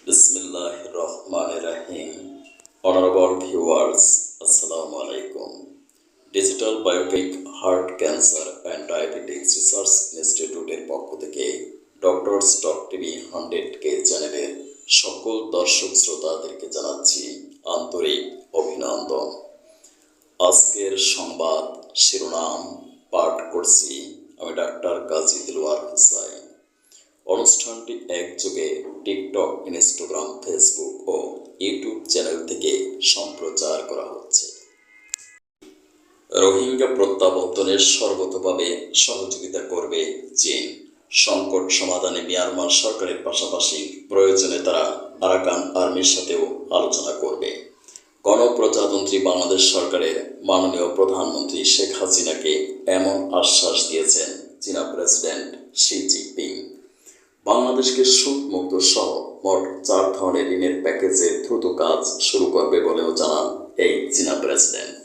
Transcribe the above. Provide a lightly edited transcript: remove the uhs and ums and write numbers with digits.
Bismillahirrahmanirrahim. Honorable viewers, Assalamu alaikum. Digital Biopic Heart Cancer and Diabetes Research ইনস্টিটিউটের পক্ষ থেকে doctors টক TV 100K চ্যানেলের সকল দর্শক শ্রোতাদেরকে জানাচ্ছি আন্তরিক অভিনন্দন। আজকের সংবাদ শিরোনাম পাঠ করছি আমি ডাক্তার কাজী দিলওয়ার হোসাইন। অনুষ্ঠানটি একযোগে টিকটক, ইনস্টাগ্রাম, ফেসবুক ও ইউটিউব চ্যানেল থেকে সম্প্রচার করা হচ্ছে। রোহিঙ্গা প্রত্যাবর্তনের সর্বতোভাবে সহযোগিতা করবে চীন। সংকট সমাধানে মিয়ানমার সরকারের পাশাপাশি প্রয়োজনে তারা আরাকান আর্মির সাথেও আলোচনা করবে। গণপ্রজাতন্ত্রী বাংলাদেশ সরকারের মাননীয় প্রধানমন্ত্রী শেখ হাসিনাকে এমন আশ্বাস দিয়েছেন চীনা প্রেসিডেন্ট শি জিনপিং। বাংলাদেশকে সুদমুক্ত সহ মোট 4 ধরনের ঋণের প্যাকেজের দ্রুত কাজ শুরু করবে বলেও জানান এই চীনা প্রেসিডেন্ট।